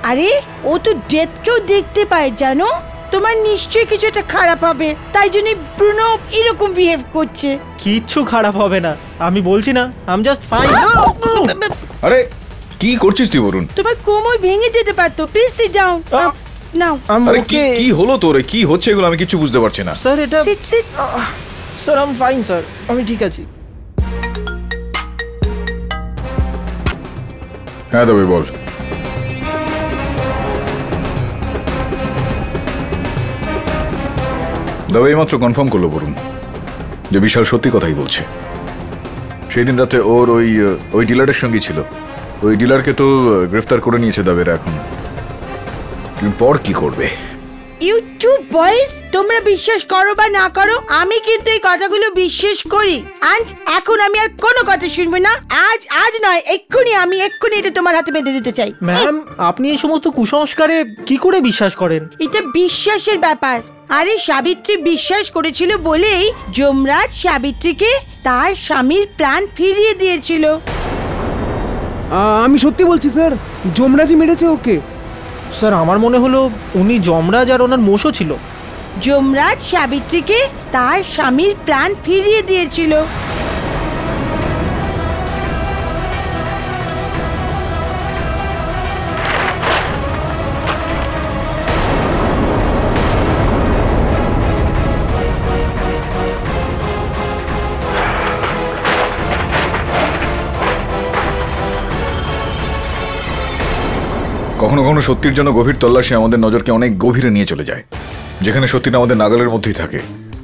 আরে ও তো ডেথকেও দেখতে পায়, জানো? তোমার নিশ্চয়ই কিছু একটা খারাপ হবে, তাই জন্য ব্রুনো এরকম বিহেভ করছে। কিচ্ছু খারাপ হবে না, আমি বলছি না, আই এম জাস্ট ফাইন। আরে কি করছিস তুই বরুণ? তোমার কোমর ভেঙে যেতে পারতো। Please sit down now. আরে কি হলো তোর? কি হচ্ছে এগুলো? আমি কিছু বুঝতে পারছি না। স্যার এটা seat sir I am fine sir, আমি ঠিক আছি। হ্যাঁ তবে বল। তবে এইমাত্র কনফার্ম করলো বরুণ যে বিশাল সত্যি কথাই বলছে। সেই দিন রাতে ওর ওই ডিলারের সঙ্গে ছিল। ওই ডিলারকে তো গ্রেফতার করে নিয়েছে দাবেরা। এখন পর কি করবে? ইউ টু বয়েজ, তোমরা বিশ্বাস করো বা না করো, আমি কিন্তু এই কথাগুলো বিশ্বাস করি। আজ এখন আমি আর কোনো কথা শুনবো না। আজ নয়, এক্ষুনি এটা তোমার হাতে বেঁধে দিতে চাই। ম্যাম, আপনি এই সমস্ত কুসংস্কারে কি করে বিশ্বাস করেন? এটা বিশ্বাসের ব্যাপার। আরে সাবিত্রী বিশ্বাস করেছিল বলেই যমরাজ সাবিত্রীকে তার স্বামীর প্রাণ ফিরিয়ে দিয়েছিল। আমি সত্যি বলছি স্যার, যমরাজই মেরেছে ওকে। স্যার আমার মনে হলো উনি যমরাজ আর ওনার মোষও ছিল। যমরাজ সাবিত্রীকে তার স্বামীর প্রাণ ফিরিয়ে দিয়েছিল। কখনো কখনো সত্যির জন্য গভীর তল্লাশি আমাদের নজরকে অনেক গভীরে নিয়ে চলে যায়, যেখানে সত্যিটা আমাদের নাগালের মধ্যেই থাকে।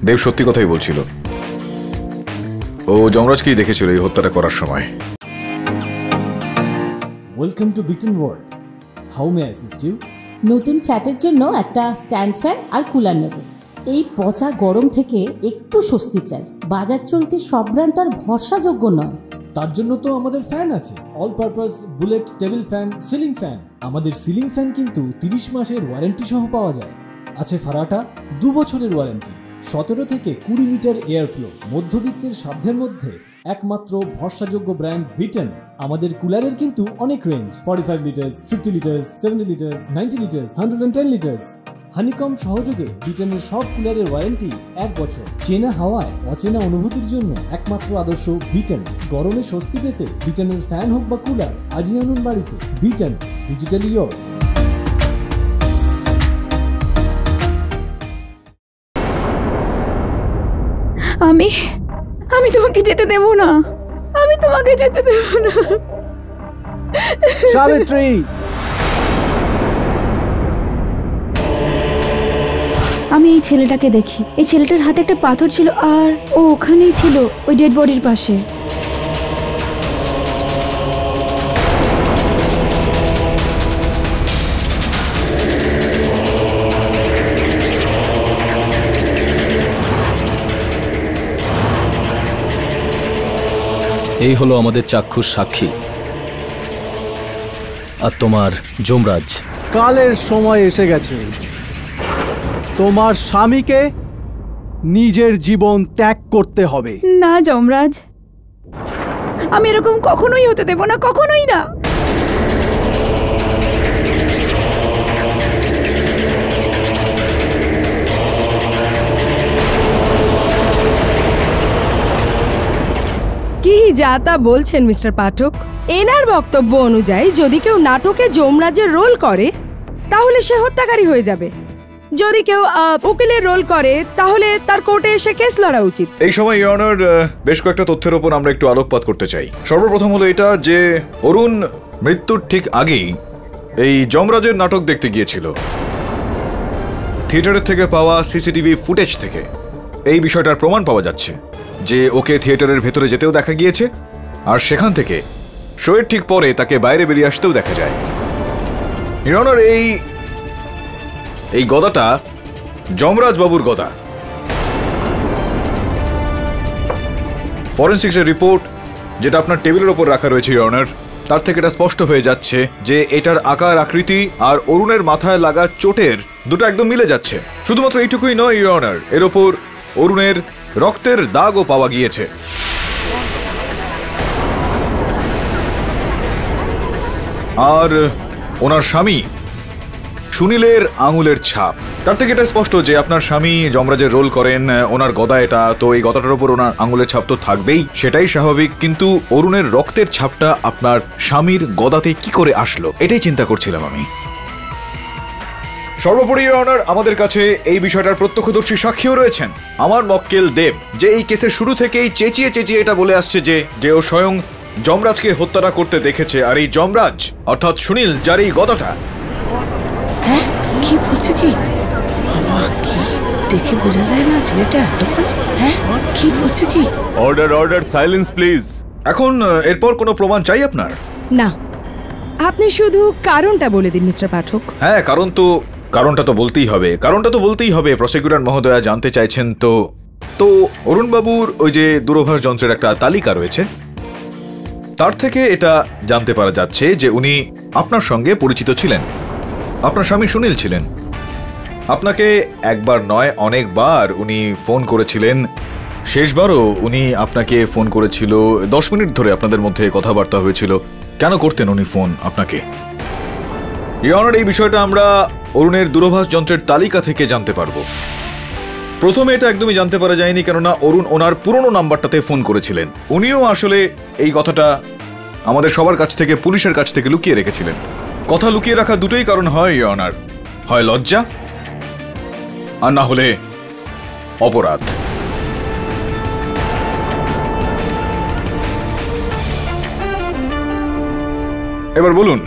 দেব সত্যি কথাই বলছিল। ও যমরাজকেই দেখেছিল এই হত্যাটা করার সময়। Welcome to beaten world. How may I assist you? নতুন ফ্ল্যাটের জন্য একটা স্ট্যান্ড ফ্যান আর কুলার নেব। এই পচা গরম থেকে একটু স্বস্তি চাই। বাজার চলতে সব ব্র্যান্ড তো আর ভরসাযোগ্য নয়। তার জন্য তো আমাদের ফ্যান আছে, all purpose bullet table fan, ceiling fan. আমাদের সিলিং ফ্যান কিন্তু 30 মাসের ওয়ারেন্টি সহ পাওয়া যায়। আছে ফারাটা 2 বছরের ওয়ারেন্টি, 17 থেকে 20 মিটার এয়ার ফ্লো, মধ্যবিত্তের সাধ্যের মধ্যে একমাত্র ভরসাযোগ্য ব্র্যান্ড বিটেন। আমাদের কুলারের কিন্তু অনেক range, 45 litres, 50 litres, 70 litres, 90 litres, 110 litres. Honeycomb সহযোগে বিটেনের সব কুলারের ওয়ারেন্টি 1 বছর। চেনা হাওয়ায় অচেনা অনুভূতির জন্য একমাত্র আদর্শ বিটেন। গরমে স্বস্তি পেতে বিটেনের ফ্যান হোক বা কুলার আজই আনুন বাড়িতে। Biten, digitally yours. আমি তোমাকে যেতে দেব না। আমি তোমাকে যেতে দেব না। সাবিত্রী, আমি এই ছেলেটাকে দেখি। এই ছেলেটার হাতে একটা পাথর ছিল আর ও ওখানেই ছিল, ওই ডেড বডির পাশে। এই হলো আমাদের চাক্ষুষ সাক্ষী আর তোমার যমরাজ। কালের সময় এসে গেছে। তোমার স্বামীকে নিজের জীবন ত্যাগ করতে হবে। না যমরাজ, আমি এরকম কখনোই হতে দেব না, কখনোই না। কি যা তা বলছেন মিস্টার পাঠক? এনার বক্তব্য অনুযায়ী যদি কেউ নাটকে যমরাজের রোল করে তাহলে সে হত্যাকারী হয়ে যাবে। যদি কেউ উকিলের রোল করে তাহলে তার কোর্টে এসে কেস লড়া উচিত। এই সময় ইওর অনার বেশ কয়েকটা তথ্যের উপর আমরা একটু আলোকপাত করতে চাই। সর্বপ্রথম হলো এটা যে অরুণ মৃত্যুর ঠিক আগেই এই যমরাজের নাটক দেখতে গিয়েছিল। থিয়েটারের থেকে পাওয়া সিসিটিভি ফুটেজ থেকে এই বিষয়টার প্রমাণ পাওয়া যাচ্ছে যে ওকে থিয়েটারের ভেতরে যেতেও দেখা গিয়েছে, আর সেখান থেকে শোয়ের ঠিক পরে তাকে বাইরে বেরিয়ে আসতেও দেখা যায়। ইওর অনার, এই গদাটা যমরাজ বাবুর গদা। ফরেনসিক্সের রিপোর্ট যেটা আপনার টেবিলের ওপর রাখা রয়েছে ইওর অনার, তার থেকে এটা স্পষ্ট হয়ে যাচ্ছে যে এটার আকার আকৃতি আর অরুণের মাথায় লাগা চোটের দুটো একদম মিলে যাচ্ছে। শুধুমাত্র এইটুকুই নয় ইওর অনার, এর ওপর অরুণের রক্তের দাগও পাওয়া গিয়েছে। আর ওনার স্বামী সুনীলের আঙুলের ছাপ। তার থেকে এটা স্পষ্ট যে আপনার স্বামী যমরাজের রোল করেন, ওনার গদা এটা, তো এই গদাটার উপর ওনার আঙুলের ছাপ তো থাকবেই, সেটাই স্বাভাবিক। কিন্তু অরুণের রক্তের ছাপটা আপনার স্বামীর গদাতে কি করে আসলো, এটাই চিন্তা করছিলাম আমি। সর্বোপরি অনার, আমাদের কাছে এই বিষয়টার প্রত্যক্ষদর্শী সাক্ষীও রয়েছেন, আমার মক্কেল দেব, যে এই কেসের শুরু থেকেই চেঁচিয়ে চেঁচিয়ে এটা বলে আসছে যে ও স্বয়ং যমরাজকে হত্যাটা করতে দেখেছে। আর এই যমরাজ অর্থাৎ সুনীল, যার এই গদাটা। হ্যাঁ, কি বলছে কি? দেখে বোঝা যায় না ছেলেটা এত কাছে। হ্যাঁ, কি বলছে কি? Order order, silence please. এখন এরপর কোনো প্রমাণ চাই আপনার? না, আপনি শুধু কারণটা বলে দিন মিস্টার পাঠক। হ্যাঁ, কারণটা তো বলতেই হবে। প্রসিকিউটর মহোদয়া জানতে চাইছেন তো অরুণবাবুর ওই যে দূরভাষ যন্ত্রের একটা তালিকা রয়েছে, তার থেকে এটা জানতে পারা যাচ্ছে যে উনি আপনার সঙ্গে পরিচিত ছিলেন। আপনার স্বামী সুনীল ছিলেন, আপনাকে একবার নয় অনেকবার উনি ফোন করেছিলেন। শেষবারও উনি আপনাকে ফোন করেছিল, 10 মিনিট ধরে আপনাদের মধ্যে কথাবার্তা হয়েছিল। কেন করতেন উনি ফোন আপনাকে? এই বিষয়টা আমরা অরুণের দূরভাষ যন্ত্রের তালিকা থেকে জানতে পারবো। প্রথমে এটা একদমই জানতে পারা যায়নি, কেননা অরুণ ওনার পুরনো নাম্বারটাতে ফোন করেছিলেন। উনিও আসলে এই কথাটা আমাদের সবার কাছ থেকে, পুলিশের কাছ থেকে লুকিয়ে রেখেছিলেন। কথা লুকিয়ে রাখা দুটোই কারণ হয় অনার, হয় লজ্জা আর না হলে অপরাধ। এবার বলুন,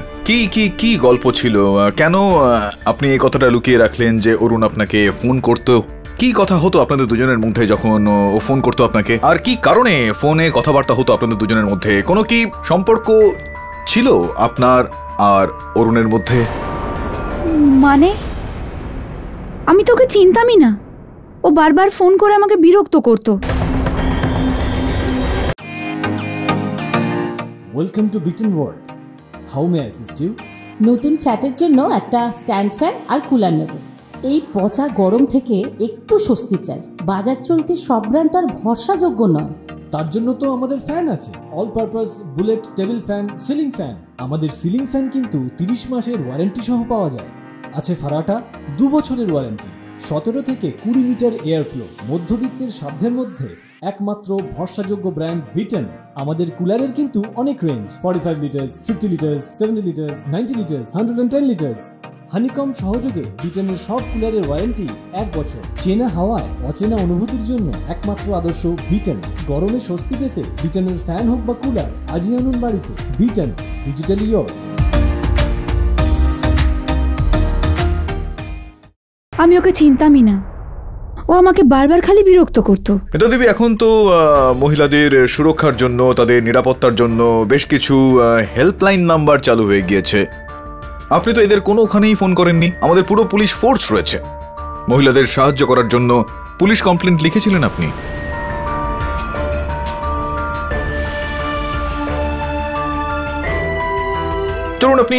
কি গল্প ছিল? কেন আপনি এই কথাটা লুকিয়ে রাখলেন যে অরুণ আপনাকে ফোন করতো? কি কথা হতো আপনাদের দুজনের মধ্যে যখন ও ফোন করতো আপনাকে? আর কি কারণে ফোনে কথাবার্তা হতো আপনাদের দুজনের মধ্যে? কোনো কি সম্পর্ক ছিল আপনার আর অরুণের মধ্যে? মানে আমি তোকে চিনতামই না, ও বারবার ফোন করে আমাকে বিরক্ত করতো। Welcome to beaten world. How may I assist you? নতুন ফ্ল্যাটের জন্য একটা স্ট্যান্ড ফ্যান আর কুলার নেব। এই পচা গরম থেকে একটু স্বস্তি চাই। বাজার চলতে সব ব্র্যান্ড আর ভরসাযোগ্য নয়। তার জন্য তো আমাদের ফ্যান আছে, all purpose bullet table fan, ceiling fan. আমাদের সিলিং ফ্যান কিন্তু 30 মাসের ওয়ারেন্টি সহ পাওয়া যায়। আছে ফারাটা 2 বছরের ওয়ারেন্টি, 17 থেকে 20 মিটার এয়ার ফ্লো। মধ্যবিত্তের সাধ্যের মধ্যে একমাত্র ভরসাযোগ্য ব্র্যান্ড বিটেন। আমাদের কুলারের কিন্তু অনেক range, 45 litres, 50 litres, 70 litres, 90 litres, 110 litres. Honeycomb সহযোগে বিটেনের সব কুলারের ওয়ারেন্টি 1 বছর। চেনা হাওয়ায় অচেনা অনুভূতির জন্য একমাত্র আদর্শ বিটেন। গরমে স্বস্তি পেতে বিটেনের ফ্যান হোক বা কুলার, আজই আনুন বাড়িতে। Biten, digitally yours. আমি ওকে চিনতামই না, ও আমাকে বারবার খালি বিরক্ত করতো। এটা দেবী, এখন তো মহিলাদের সুরক্ষার জন্য, তাদের নিরাপত্তার জন্য বেশ কিছু হেল্পলাইন নাম্বার চালু হয়ে গিয়েছে। আপনি তো এদের কোনোখানেই ফোন করেননি। আমাদের পুরো পুলিশ ফোর্স রয়েছে মহিলাদের সাহায্য করার জন্য। পুলিশ কমপ্লেন্ট লিখেছিলেন আপনি। ধরুন আপনি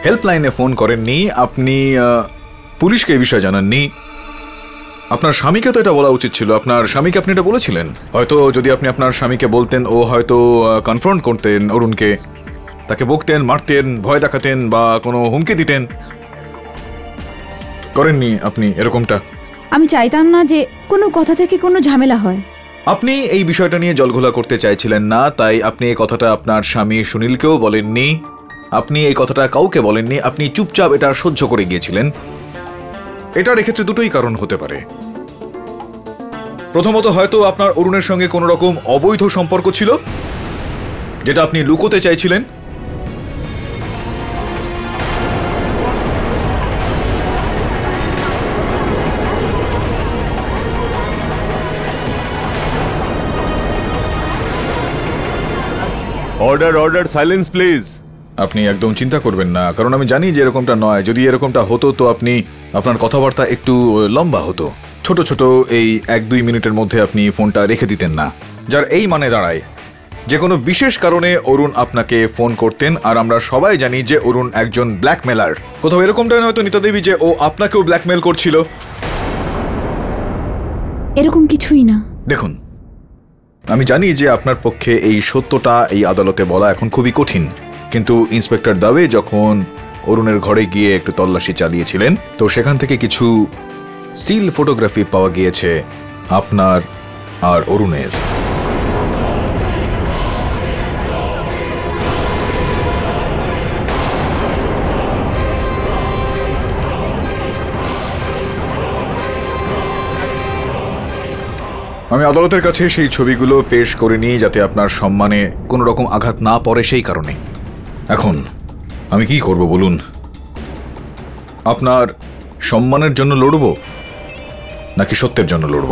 হেল্পলাইনে ফোন করেননি, আপনি পুলিশকে এই বিষয়ে জানাননি। আপনার স্বামীকে তো এটা বলা উচিত ছিল। আপনার স্বামীকে আপনি এটা বলেছিলেন। হয়তো যদি আপনি আপনার স্বামীকে বলতেন, ও হয়তো কনফ্রন্ট করতেন অরুণকে, তাকে বকতেন, মারতেন, ভয় দেখাতেন বা কোনো হুমকি দিতেন। করেননি আপনি এরকমটা? আমি চাইতাম না যে কোনো কথা থেকে কোনো ঝামেলা হয়। আপনি এই বিষয়টা নিয়ে জলঘোলা করতে চাইছিলেন না, তাই আপনি এই কথাটা আপনার স্বামী সুনীলকেও বলেননি, আপনি এই কথাটা কাউকে বলেননি। আপনি চুপচাপ এটা সহ্য করে গিয়েছিলেন। এটার এক্ষেত্রে দুটোই কারণ হতে পারে। প্রথমত, হয়তো আপনার অরুণের সঙ্গে কোনো রকম অবৈধ সম্পর্ক ছিল, যেটা আপনি লুকোতে চাইছিলেন। Order order, silence please. আপনি একদম চিন্তা করবেন না, কারণ আমি জানি যে এরকমটা নয়। যদি এরকমটা হতো তো আপনার কথাবার্তা একটু লম্বা হতো। ছোট ছোট এই 1-2 মিনিটের মধ্যে আপনি ফোনটা রেখে দিতেন না, যার এই মানে দাঁড়ায় যে কোনো বিশেষ কারণে অরুণ আপনাকে ফোন করতেন। আর আমরা সবাই জানি যে অরুণ একজন ব্ল্যাকমেলার। কোথাও এরকমটা নয়তো নিতা দেবী যে ও আপনাকেও ব্ল্যাকমেল করছিল? এরকম কিছুই না। দেখুন, আমি জানি যে আপনার পক্ষে এই সত্যটা এই আদালতে বলা এখন খুবই কঠিন, কিন্তু ইন্সপেক্টর দাবে যখন অরুণের ঘরে গিয়ে একটু তল্লাশি চালিয়েছিলেন, তো সেখান থেকে কিছু স্টিল ফটোগ্রাফি পাওয়া গিয়েছে আপনার আর অরুণের। আমি আদালতের কাছে সেই ছবিগুলো পেশ করিনি যাতে আপনার সম্মানে কোনো রকম আঘাত না পড়ে, সেই কারণে। এখন আমি কি করব বলুন? আপনার সম্মানের জন্য লড়ব নাকি সত্যের জন্য লড়ব?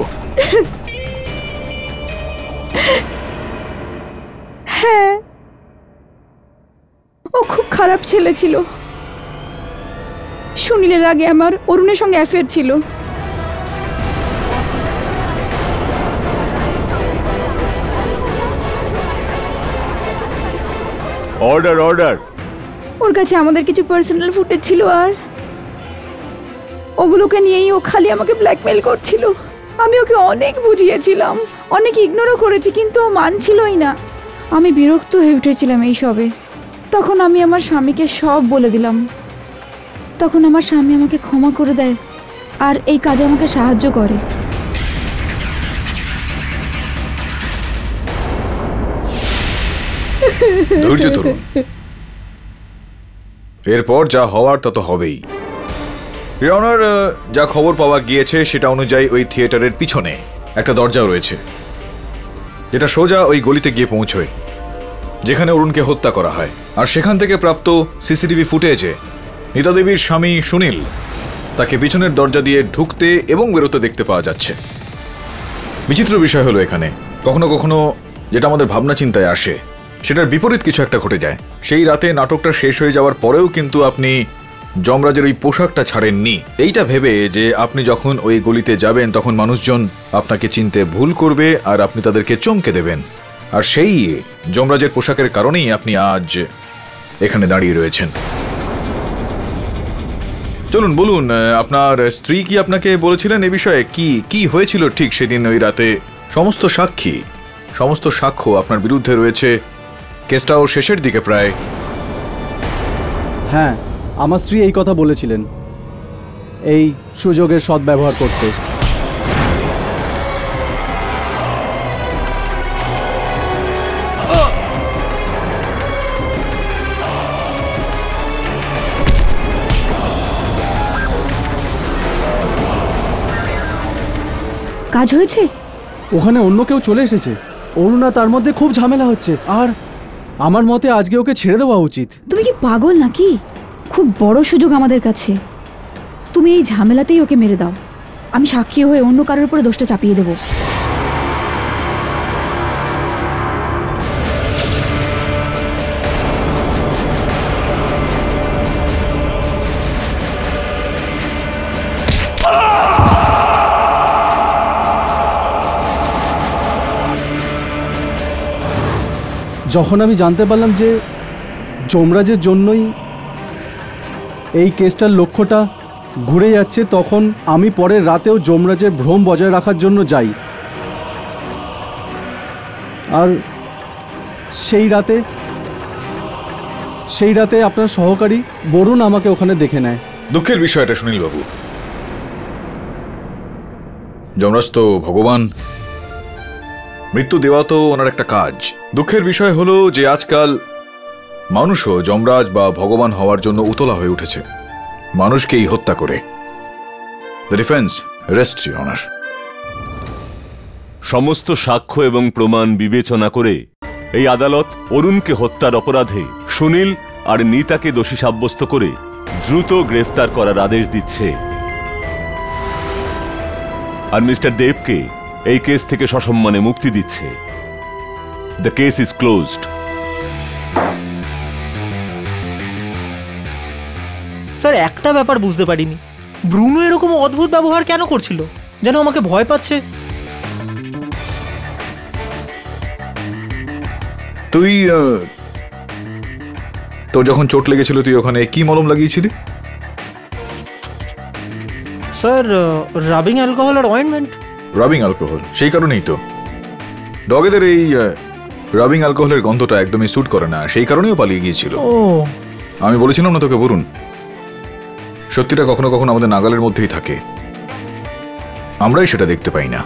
হ্যাঁ, ও খুব খারাপ ছেলে ছিল। সুনীলের আগে আমার অরুণের সঙ্গে অ্যাফেয়ার ছিল। Order order. ওর কাছে আমাদের কিছু পার্সোনাল ফুটেজ ছিল, আর ওগুলোকে নিয়েই ও খালি আমাকে ব্ল্যাকমেল করছিল। আমি ওকে অনেক বুঝিয়েছিলাম, অনেক ইগনোরও করেছি, কিন্তু ও মানছিলই না। আমি বিরক্ত হয়ে উঠেছিলাম এই সবে। তখন আমি আমার স্বামীকে সব বলে দিলাম। তখন আমার স্বামী আমাকে ক্ষমা করে দেয় আর এই কাজে আমাকে সাহায্য করে। ধৈর্য ধরুন, এরপর যা হওয়ার তা তো হবেই। ইয়নার, যা খবর পাওয়া গিয়েছে সেটা অনুযায়ী ওই থিয়েটারের পিছনে একটা দরজাও রয়েছে, যেটা সোজা ওই গলিতে গিয়ে পৌঁছয় যেখানে অরুণকে হত্যা করা হয়। আর সেখান থেকে প্রাপ্ত সিসিটিভি ফুটেজে নীতা দেবীর স্বামী সুনীল তাকে পিছনের দরজা দিয়ে ঢুকতে এবং বেরোতে দেখতে পাওয়া যাচ্ছে। বিচিত্র বিষয় হলো এখানে কখনো কখনো যেটা আমাদের ভাবনা চিন্তায় আসে সেটার বিপরীত কিছু একটা ঘটে যায়। সেই রাতে নাটকটা শেষ হয়ে যাওয়ার পরেও কিন্তু আপনি যমরাজের ওই পোশাকটা ছাড়েননি, এইটা ভেবে যে আপনি যখন ওই গলিতে যাবেন তখন মানুষজন আপনাকে চিনতে ভুল করবে আর আপনি তাদেরকে চমকে দেবেন। আর সেই যমরাজের পোশাকের কারণেই আপনি আজ এখানে দাঁড়িয়ে রয়েছেন। চলুন বলুন, আপনার স্ত্রী কি আপনাকে বলেছিলেন এ বিষয়ে? কি হয়েছিল ঠিক সেদিন ওই রাতে? সমস্ত সাক্ষ্য আপনার বিরুদ্ধে রয়েছে, কেসটাও শেষের দিকে প্রায়। হ্যাঁ, আমার স্ত্রী এই কথা বলেছিলেন, এই সুযোগের সদ্ব্যবহার করতে। কাজ হয়েছে? ওখানে অন্য কেউ চলে এসেছে, অরুণা তার মধ্যে খুব ঝামেলা হচ্ছে। আর আমার মতে আজকে ওকে ছেড়ে দেওয়া উচিত। তুমি কি পাগল নাকি? খুব বড় সুযোগ আমাদের কাছে। তুমি এই ঝামেলাতেই ওকে মেরে দাও, আমি সাক্ষী হয়ে অন্য কারোর উপরে দোষটা চাপিয়ে দেবো। যখন আমি জানতে পারলাম যে যমরাজের জন্যই এই কেসটার লক্ষ্যটা ঘুরে যাচ্ছে, তখন আমি পরের রাতেও যমরাজের ভ্রম বজায় রাখার জন্য যাই। আর সেই রাতে আপনার সহকারী বরুণ আমাকে ওখানে দেখে নেয়। দুঃখের বিষয় এটা সুনীল বাবু, যমরাজ তো ভগবান, মৃত্যু দেওয়া তো ওনার একটা কাজ। দুঃখের বিষয় হলো যে আজকাল মানুষও যমরাজ বা ভগবান হওয়ার জন্য উতলা হয়ে উঠেছে, মানুষকেই হত্যা করে। The defence rest your honour. সমস্ত সাক্ষ্য এবং প্রমাণ বিবেচনা করে এই আদালত অরুণকে হত্যার অপরাধে সুনীল আর নীতাকে দোষী সাব্যস্ত করে দ্রুত গ্রেফতার করার আদেশ দিচ্ছে। আর মিস্টার দেবকে এই কেস থেকে সসম্মানে মুক্তি দিচ্ছে। The case is closed. Sir, একটা ব্যাপার বুঝতে পারিনি, ব্রুনো এরকম অদ্ভুত ব্যবহার কেন করছিল? যেন আমাকে ভয় পাচ্ছে। তুই তোর যখন চোট লেগেছিল তুই ওখানে কি মলম লাগিয়েছিলি? স্যার, রাবিং অ্যালকোহল আর অয়েন্টমেন্ট। Rubbing alcohol? সেই কারণেই তো ডগেদের এই রাবিং অ্যালকোহলের গন্ধটা একদমই স্যুট করে না, সেই কারণেও পালিয়ে গিয়েছিল। ও আমি বলেছিলাম না তোকে বরুণ, সত্যিটা কখনো কখনো আমাদের নাগালের মধ্যেই থাকে, আমরাই সেটা দেখতে পাই না।